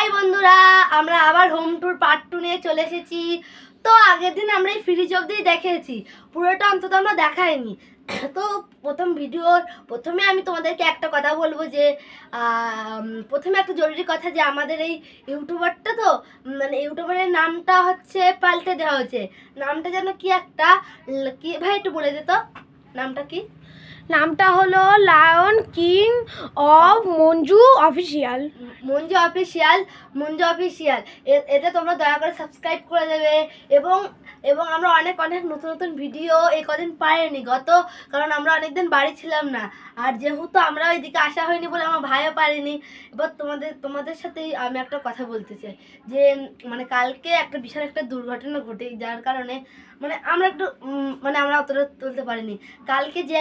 High বন্ধুরা, আমরা আবার হোম ট্যুর পার্ট 2 নিয়ে চলে এসেছি। তো আগের দিন আমরা এই ফ্রিজ অবধি দেখিয়েছি, পুরোটা অন্তত আমরা দেখাইনি। তো প্রথমে আমি তোমাদেরকে একটা কথা বলবো যে প্রথমে একটা জরুরি কথা যে আমাদের এই ইউটিউবারটা তো মানে ইউটিউবারের নামটা হচ্ছে পাল্টে দেওয়া হয়েছে। নামটা যেন কি একটা কি ভাই একটু বলে দে তো, নামটা কি? নামটা হলো lion king of Manju official. Manju official এতে তোমরা দয়া করে সাবস্ক্রাইব করে দেবে। এবং আমরা অনেক নতুন ভিডিও এই কদিন পাইনি কারণ আমরা অনেকদিন বাড়ি ছিলাম না, আর যেহেতু আমরা ওইদিকে আসা হয়নি বলে আমার ভাইও পারেনি। এবার তোমাদের সাথেই আমি একটা কথা বলতে চাই যে মানে কালকে একটা বিশাল একটা দুর্ঘটনা ঘটে, যার কারণে আমরা একটু আমরা অতটা তুলতে পারিনি। কালকে যে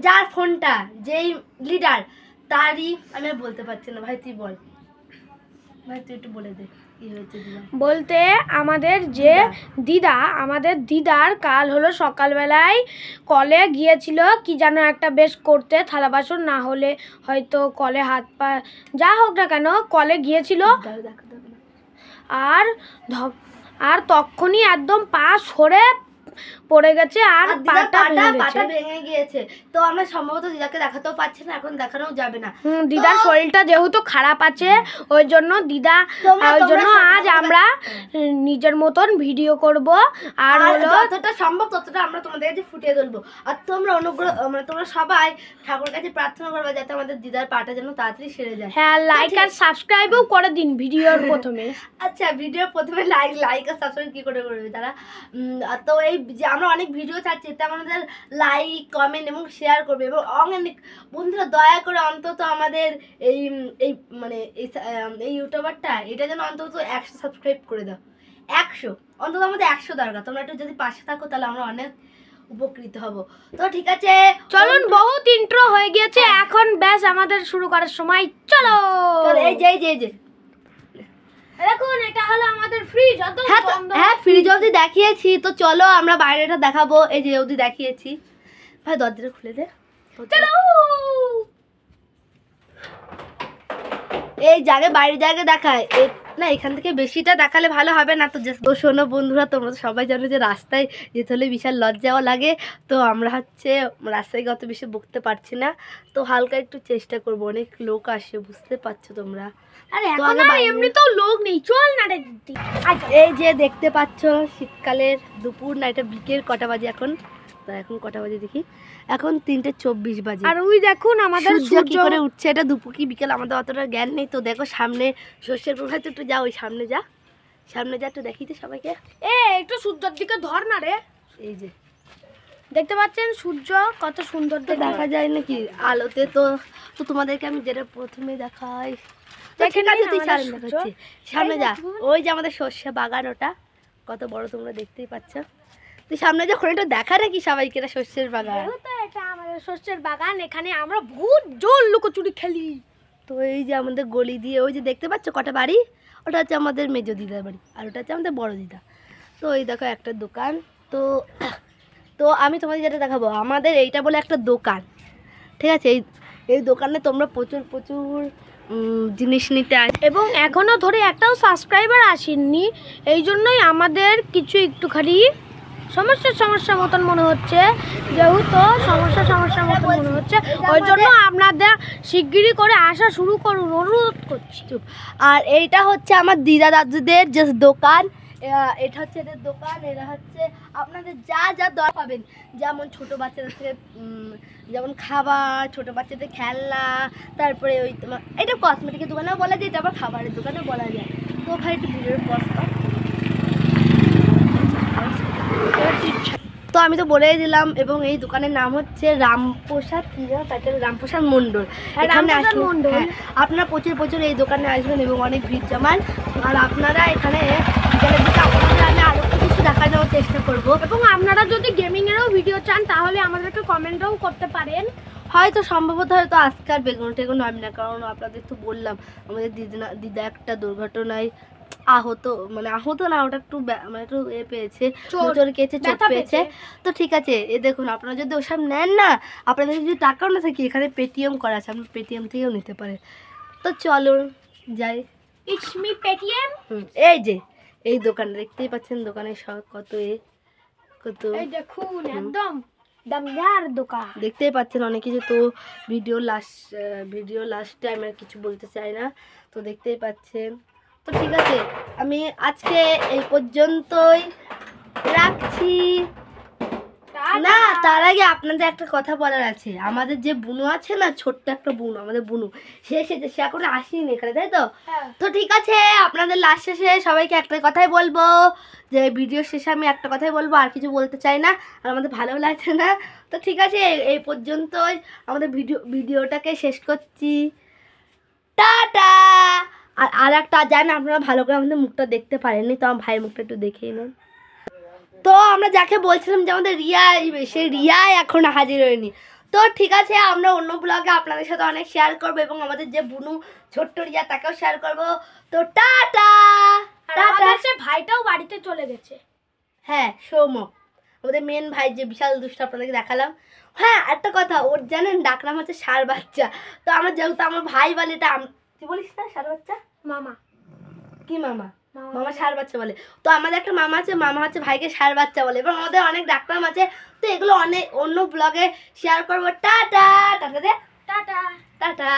যার ফোনটা যেই লিডার তারই আমি আর বলতে পারছি না। ভাই তুই বল, ভাই তুই একটু বলে দে কি হয়েছে। বলতে আমাদের দিদার কাল হলো সকালবেলায় কলে গিয়েছিল কি যেন একটা বেশ করতে, থালা বাসন না হলে হয়তো কলে হাত পা যা হোক না কেন কলে গিয়েছিল, আর তখনই একদম পা সরে পড়ে গেছে আর পাটা ভেঙে গিয়েছে। তো আমরা সম্ভবত দিদাকে দেখাতেও পাচ্ছি না, এখন দেখানোও যাবে না। দিদার শরীরটা যেহেতু খারাপ আছে ওই জন্য আজ আমরা নিজের মতন ভিডিও করব, আর হলো যতটা সম্ভব ততটা আমরা তোমাদের কাছে ফুটিয়ে তুলবো। আর তোমরা অনুগ্রহ তোমরা সবাই ঠাকুরের কাছে প্রার্থনা করবে যাতে আমাদের দিদার পাটা যেন তাড়াতাড়ি সেরে যায়। হ্যাঁ, লাইক আর সাবস্ক্রাইবও করে দিন ভিডিওর প্রথমে। আচ্ছা, ভিডিওর প্রথমে লাইক আর সাবস্ক্রাইব কি করে করবে তারা? তো এই যে আমরা অনেক ভিডিও ছাড়ছি এতে আমাদের লাইক কমেন্ট এবং শেয়ার করবে, এবং অনেক বন্ধুরা দয়া করে অন্তত আমাদের এই এই ইউটিউবারটা এটা যেন অন্তত 100 সাবস্ক্রাইব করে দাও। 100 অন্তত আমাদের 100 দরকার। তোমরা একটু যদি পাশে থাকো তাহলে আমরা অনেক উপকৃত হব। তো ঠিক আছে, চলুন, বহুত ইন্ট্রো হয়ে গিয়েছে, এখন ব্যাস আমাদের শুরু করার সময়। চলো এই যে দেখুন, এটা হলো আমাদের ফ্রিজ। হ্যাঁ, ফ্রিজ অবধি দেখিয়েছি, তো চলো আমরা বাইরেটা দেখাবো। এই যে অবধি দেখিয়েছি। ভাই দরজাটা খুলে দে। চলো এই বাইরের জায়গা দেখায় না, এখান থেকে বেশিটা দেখালে ভালো হবে না। তো শোনো বন্ধুরা, তোমরা তো সবাই জানো যে রাস্তায় যেতে হলে বিশাল লজ্জাও লাগে। তো আমরা রাস্তায় অত বেশি বকতে পারছি না, তো হালকা একটু চেষ্টা করবো। অনেক লোক আসে, বুঝতে পারছো তোমরা। আরে এখন এমনিতেও লোক নেই, চল না রে। এই যে দেখতে পাচ্ছ শীতকালের দুপুর না, এটা বিকেল কটা বাজে এখন? এখন কটা বাজে দেখি, এখন 3:24 বাজে। আর ওই দেখুন আমাদের সূর্য কি করে উঠছে, এটা দুপুর কি বিকেল আমাদের অতটা জ্ঞান নেই। তো দেখো সামনে সর্ষের প্রভাত, একটু যা ওই সামনে যা একটু দেখি তো সবাইকে। একটু সূর্যের দিকে ধর না রে। এই যে দেখতে পাচ্ছেন সূর্য কত সুন্দর দেখা যায় নাকি আলোতে? তো তোমাদেরকে আমি যেটা প্রথমে দেখাই, সামনে যা, ওই যে আমাদের সর্ষে বাগান, ওটা কত বড় তোমরা দেখতেই পাচ্ছ। তুই সামনে যা, ওটা দেখা নাকি সবাইকে, এটা সর্ষের বাগান। এটা আমাদের সর্ষের বাগান, এখানে আমরা বহুত জোর লুকোচুরি খেলি। তো এই যে আমাদের গলি দিয়ে ওই যে দেখতে পাচ্ছ কটা বাড়ি, ওটা হচ্ছে আমাদের মেজো দিদার বাড়ি, আর ওটা হচ্ছে আমাদের বড় দিদা। তো এই দেখো একটা দোকান। তো আমি তোমাদের যেটা দেখাবো, আমাদের এইটা বলে একটা দোকান, ঠিক আছে? এই দোকানে তোমরা প্রচুর জিনিস নিতে আসে, এবং এখনও ধরে একটাও সাবস্ক্রাইবার আসেননি। এই জন্যই আমাদের কিছু একটুখানি সমস্যা মতন মনে হচ্ছে, যেহেতু সমস্যা মতন মনে হচ্ছে, ওই জন্য আপনাদের শিগগিরই করে আসা শুরু করুন, অনুরোধ করছি। আর এইটা হচ্ছে আমার দিদা দাদুদের যে দোকান, এটা হচ্ছে এদের দোকান। এরা হচ্ছে আপনাদের যা দরকার পাবেন, যেমন ছোটো বাচ্চাদের থেকে যেমন খাবার, ছোটো বাচ্চাদের খেলনা, তারপরে ওই তোমার এটা কসমেটিকের দোকানেও বলা যায়, এটা আবার খাবারের দোকানেও বলা যায়। তো ভাই একটু ভিডিওর পজ কর। তো আমি তো বলেই দিলাম, এবং এই দোকানের নাম হচ্ছে রামপ্রসাদ রামপ্রসাদ মণ্ডল। এখানে আসুন, আপনারা প্রচুর এই দোকানে আসবেন এবং অনেক ভিড় জমান। আর আপনারা এখানে বিকালের দিকে আমি আরও কিছু দেখানোর চেষ্টা করব, এবং আপনারা যদি গেমিংয়েরও ভিডিও চান তাহলে আমাদেরকে কমেন্টও করতে পারেন। সম্ভবত হয়তো আজকে আর বেগুন টেগুন হবে না, কারণ আপনাদের তো বললাম আমাদের দিদা একটা দুর্ঘটনায় আহত না, ওটা একটু একটু পেয়েছে, চোট পেয়েছে। তো ঠিক আছে, দেখুন আপনারা যদি ওসব নেন না, আপনাদের যদি টাকাও না থাকে, এখানে পেটিএম করা আছে, আপনি পেটিএম থেকেও নিতে পারেন। তো চলো যাই। It's me Paytm. এই যে এই দোকান দেখতেই পাচ্ছেন, দোকানের সব কত কত এই দেখুন একদম দামদার দোকান দেখতেই পাচ্ছেন অনেক কিছু। তো ভিডিও লাস্টে আমি আর কিছু বলতে চাই না, তো দেখতেই পাচ্ছেন। তো ঠিক আছে, আমি আজকে এই পর্যন্তই রাখছি। না, তার আগে আপনাদের একটা কথা বলার আছে। আমাদের যে বুনু আছে না, ছোট্ট একটা বুনু, আমাদের বুনু, সে এখন আসেনি এখানে, তাই তো? তো ঠিক আছে, আপনাদের লাস্ট শেষে সবাইকে একটা কথাই বলবো, যে ভিডিও শেষে আমি একটা কথাই বলবো, আর কিছু বলতে চাই না, আর আমাদের ভালো লাগছে না। তো ঠিক আছে, এই পর্যন্তই আমাদের ভিডিওটাকে শেষ করছি। টাটা। আর একটা জানেন, আপনারা ভালো করে আমাদের মুখটা দেখতে পারেননি, তো আমার ভাইয়ের মুখটা একটু দেখিয়ে নেন। তো আমরা যাকে বলছিলাম যে আমাদের রিয়া আসবে, সেই রিয়া এখন হাজির হয়নি। তো ঠিক আছে, আমরা অন্য ব্লগে আপনাদের সাথে অনেক শেয়ার করবো, এবং আমাদের যে বুনু ছোট্ট রিয়া তাকেও শেয়ার করবো। তো টাটা। টাটা। সে ভাইটাও বাড়িতে চলে গেছে। হ্যাঁ, সৌম, আমাদের মেন ভাই যে বিশাল দুষ্ট, আপনাদেরকে দেখালাম। হ্যাঁ, একটা কথা, ওর জানেন ডাকনাম হচ্ছে ষাঁড় বাচ্চা। তো আমরা যেহেতু আমার ভাই বলে এটা, তুই বলিস না ষাঁড় বাচ্চা? মামা। কি মামা? মামা ষাঁড় বাচ্চা বলে। তো আমাদের একটা মামা আছে, মামা হচ্ছে ভাইকে ষাঁড় বাচ্চা বলে, এবং আমাদের অনেক ডাকনাম আছে। তো এগুলো অন্য ব্লগে শেয়ার করবো। টাটা। টাটা দে। টাটা। টাটা।